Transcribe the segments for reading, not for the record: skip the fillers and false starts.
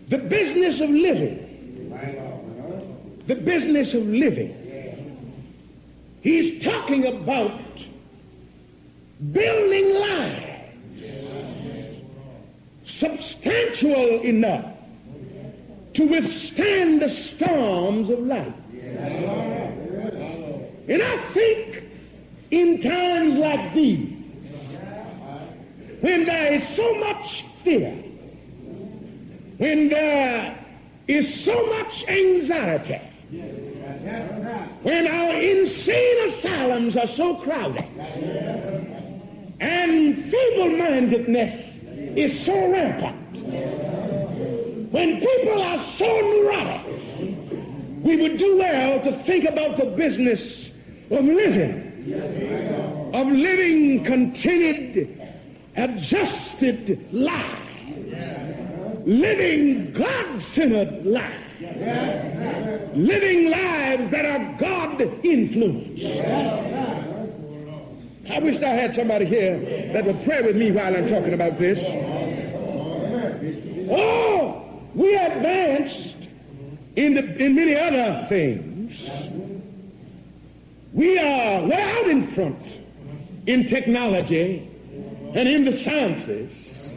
The business of living. The business of living. He's talking about building lives substantial enough to withstand the storms of life. And I think in times like these, when there is so much fear, when there is so much anxiety, when our insane asylums are so crowded, and feeble-mindedness is so rampant, when people are so neurotic, we would do well to think about the business of living contented, adjusted lives, living God-centered lives, living lives that are God-influenced. I wish I had somebody here that would pray with me while I'm talking about this. Oh, we advanced in many other things. We are way out in front in technology and in the sciences.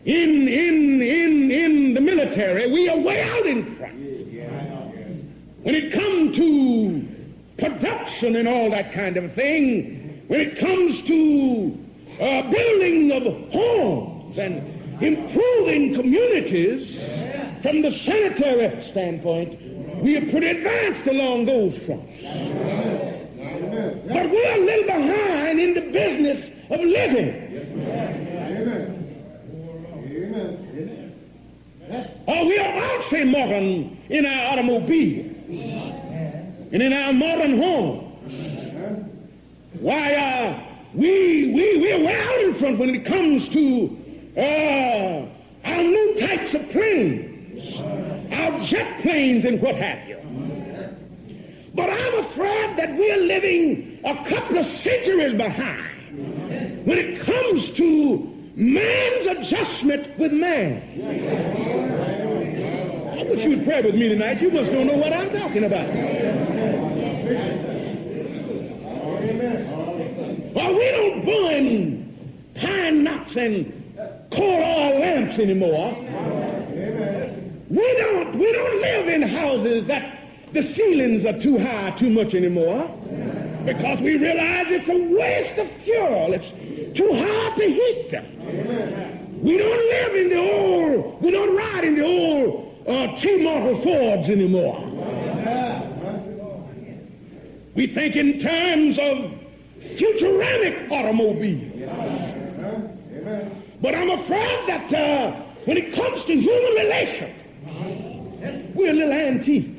In the military, we are way out in front. When it comes to production and all that kind of thing, when it comes to building of homes and improving communities from the sanitary standpoint, we are pretty advanced along those fronts. But we are a little behind in the business of living. We are also modern in our automobiles and in our modern homes. Why we are way out in front when it comes to our new types of planes, our jet planes and what have you. But I'm afraid that we are living a couple of centuries behind when it comes to man's adjustment with man. I wish you would pray with me tonight. You must don't know what I'm talking about. Well, we don't burn pine knots and coal oil lamps anymore. We don't live in houses that the ceilings are too high, too much anymore, because we realize it's a waste of fuel. It's too hard to heat them. We don't ride in the old T-model Fords anymore. We think in terms of futuramic automobiles. But I'm afraid that when it comes to human relations, we're a little antique.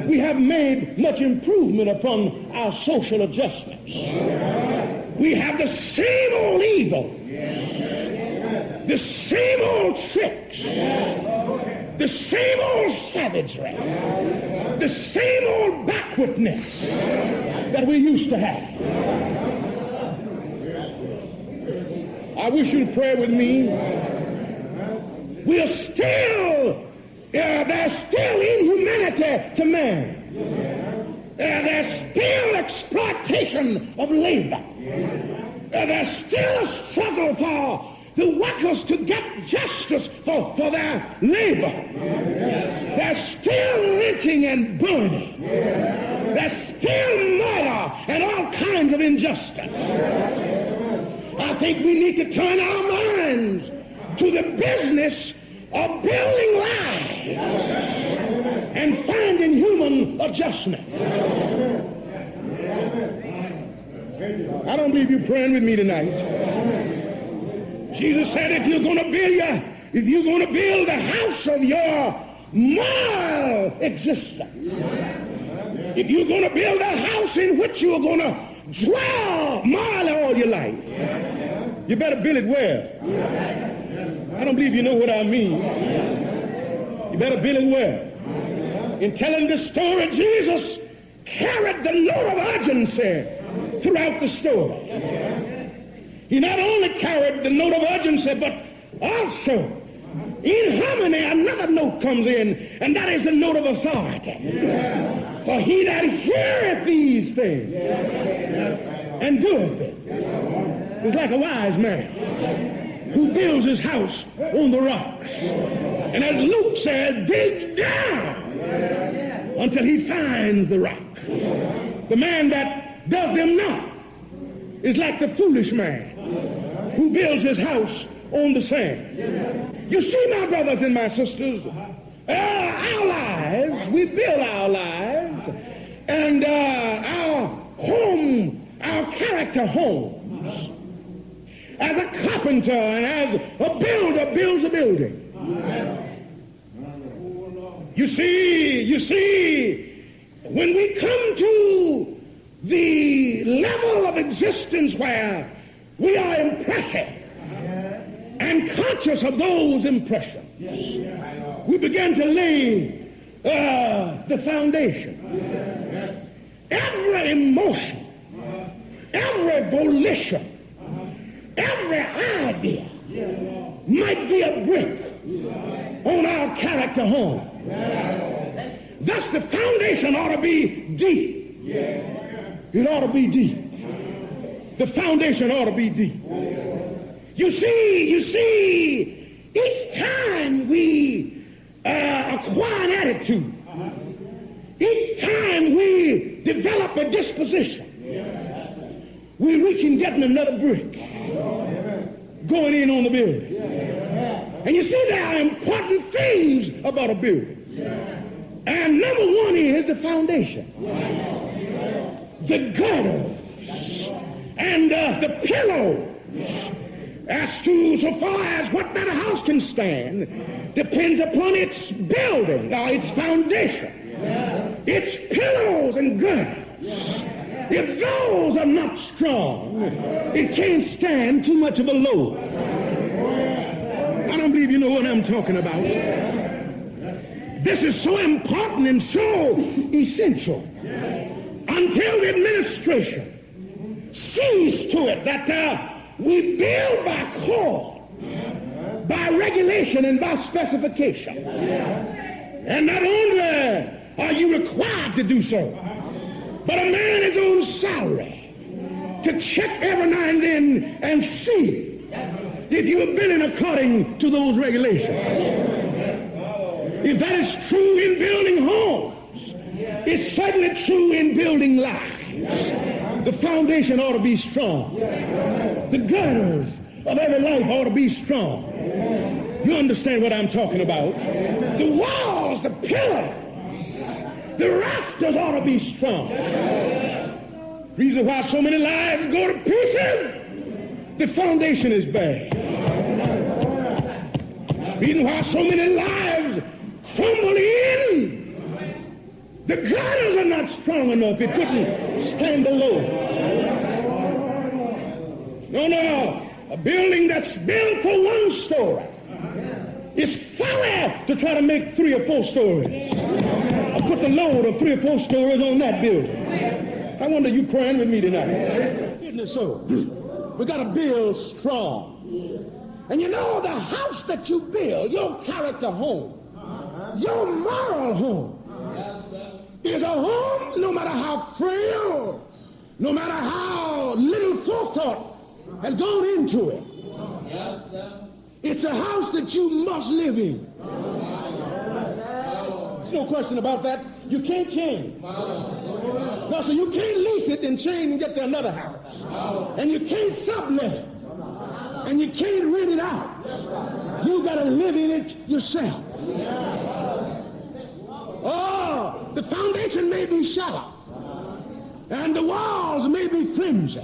We have made much improvement upon our social adjustments. We have the same old evil, the same old tricks, the same old savagery, the same old backwardness that we used to have. I wish you'd pray with me. We are still, there's still inhumanity to man. There's still exploitation of labor. There's still a struggle for the workers to get justice for their labor. There's still lynching and burning. There's still murder and all kinds of injustice. I think we need to turn our minds to the business of building lives and finding human adjustment. I don't believe you're praying with me tonight. Jesus said, if you're going to build a house of your moral existence, if you're going to build a house in which you're going to dwell morally all your life, you better build it well. I don't believe you know what I mean. You better build it well. In telling this story, Jesus carried the note of urgency throughout the story. He not only carried the note of urgency, but also In harmony, another note comes in, and that is the note of authority. For he that heareth these things and doeth it is like a wise man who builds his house on the rocks. And as Luke says, digs down until he finds the rock. The man that does them not is like the foolish man who builds his house on the sand. You see, my brothers and my sisters, our lives, we build our lives, and our home, our character homes, as a carpenter and as a builder builds a building. You see, when we come to the level of existence where we are impressive and conscious of those impressions, we begin to lay the foundation. Every emotion, every volition, every idea might be a brick on our character home. Thus the foundation ought to be deep. It ought to be deep. The foundation ought to be deep. You see, each time we acquire an attitude, each time we develop a disposition, we reach in getting another brick going in on the building. And you see, there are important things about a building. And number one is the foundation, the gutters, and the pillows. As to so far as what that house can stand depends upon its building or its foundation, its pillows and gutters. If those are not strong, it can't stand too much of a load. I don't believe you know what I'm talking about. This is so important and so essential until the administration sees to it that we build by code, by regulation, and by specification. And not only are you required to do so, but a man is on salary to check every now and then and see if you are building according to those regulations. If that is true in building homes, it's certainly true in building lives. The foundation ought to be strong. The gutters of every life ought to be strong. You understand what I'm talking about? The walls, the pillars, the rafters ought to be strong. Reason why so many lives go to pieces, the foundation is bad. Reason why so many lives crumble in, the gutters are not strong enough. It couldn't stand the load. No. A building that's built for one story is folly to try to make 3 or 4 stories. Or put the load of 3 or 4 stories on that building. I wonder, you praying with me tonight? Isn't it so? We got to build strong. And you know, the house that you build, your character home, your moral home, is a home no matter how frail, no matter how little forethought has gone into it. It's a house that you must live in. There's no question about that. You can't change. No, so you can't lease it and change and get to another house. And you can't sublet it. And you can't rent it out. You got to live in it yourself. Oh, the foundation may be shallow, and the walls may be flimsy,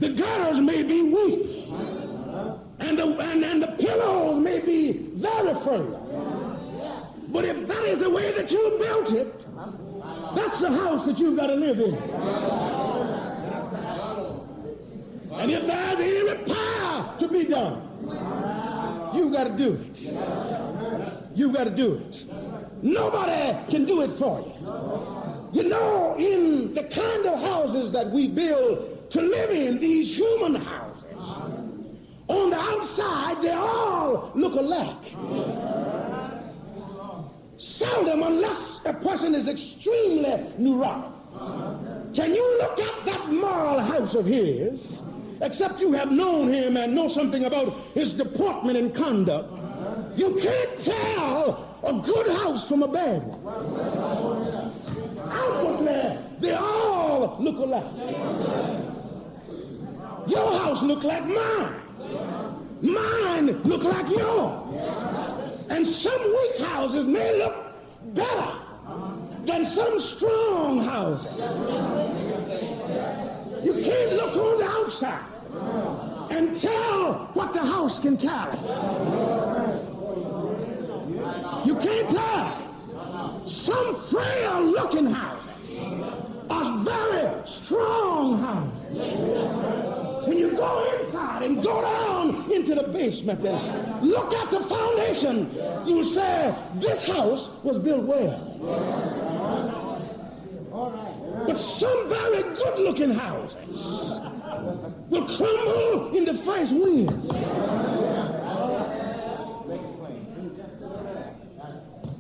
the gutters may be weak, and the pillows may be very firm. But if that is the way that you built it, that's the house that you've got to live in. And if there's any repair to be done, you've got to do it. You've got to do it. Nobody can do it for you. You know, in the kind of houses that we build to live in, these human houses, on the outside, they're all all look alike. Seldom, unless a person is extremely neurotic, can you look at that moral house of his, except you have known him and know something about his deportment and conduct. You can't tell a good house from a bad one. Outwardly, they all look alike. Your house look like mine. Mine look like yours. And some weak houses may look better than some strong houses. You can't look on the outside and tell what the house can carry. You can't tell. Some frail looking houses are very strong houses. When you go inside and go down into the basement and look at the foundation, you say, this house was built well. But some very good-looking houses will crumble in the first wind.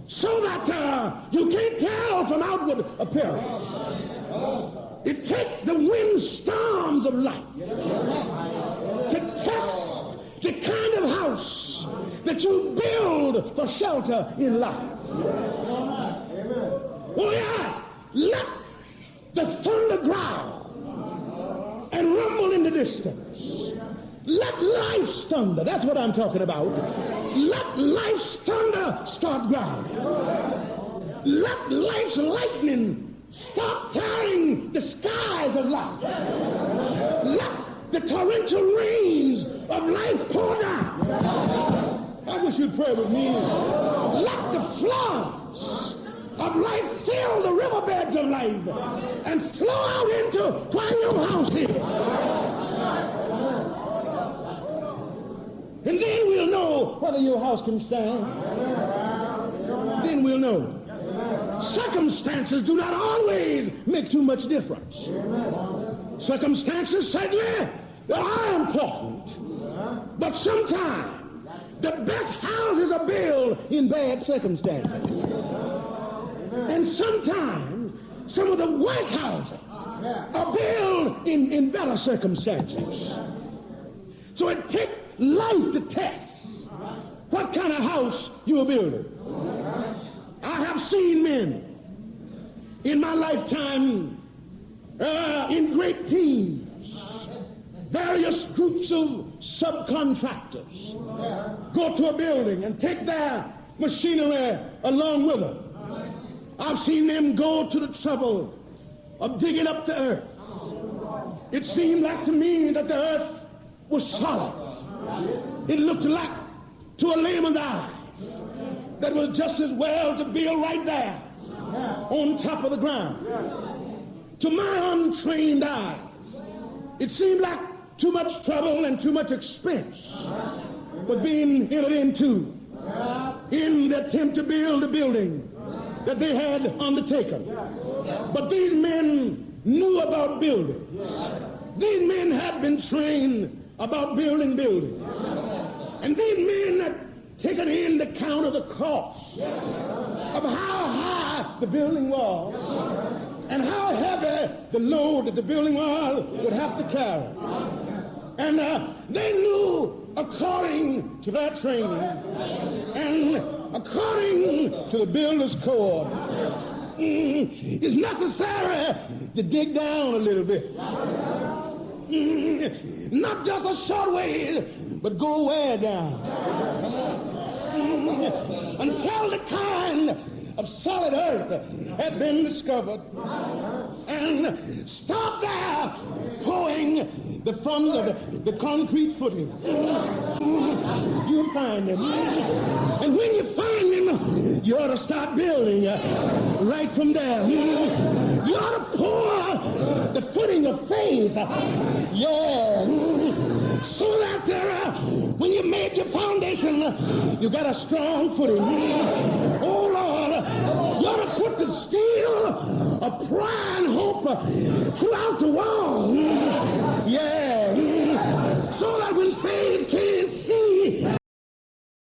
So that you can't tell from outward appearance. It takes the windstorms of life to test the kind of house that you build for shelter in life. Oh yes, let the thunder growl and rumble in the distance. Let life's thunder, that's what I'm talking about. Let life's thunder start growling. Let life's lightning stop tearing the skies of life. Let the torrential rains of life pour down. I wish you'd pray with me. Let the floods of life fill the riverbeds of life and flow out into where your house is. And then we'll know whether your house can stand. Then we'll know. Circumstances do not always make too much difference. Circumstances certainly are important. But sometimes the best houses are built in bad circumstances. And sometimes some of the worst houses are built in better circumstances. So it takes life to test what kind of house you are building. I have seen men in my lifetime in great teams, various groups of subcontractors go to a building and take their machinery along with them. I've seen them go to the trouble of digging up the earth. It seemed like to me that the earth was solid. It looked like to a layman's eyes that was just as well to build right there on top of the ground. To my untrained eyes, it seemed like too much trouble and too much expense was being entered into in the attempt to build the building that they had undertaken. But these men knew about building. These men had been trained about building buildings. And these men had taken in the count of the cost of how high the building was and how heavy the load that the building was would have to carry. And they knew, according to their training and according to the builder's code, it's necessary to dig down a little bit. Not just a short way, but go way down. Until the kind of solid earth had been discovered. And stop there pouring the fund of the concrete footing. You'll find them. And when you find them, you ought to start building right from there. You ought to pour the footing of faith. Yeah. So that when you made your foundation, you got a strong footing. Oh, Lord, you ought to put the steel of pride and hope throughout the wall. Yeah.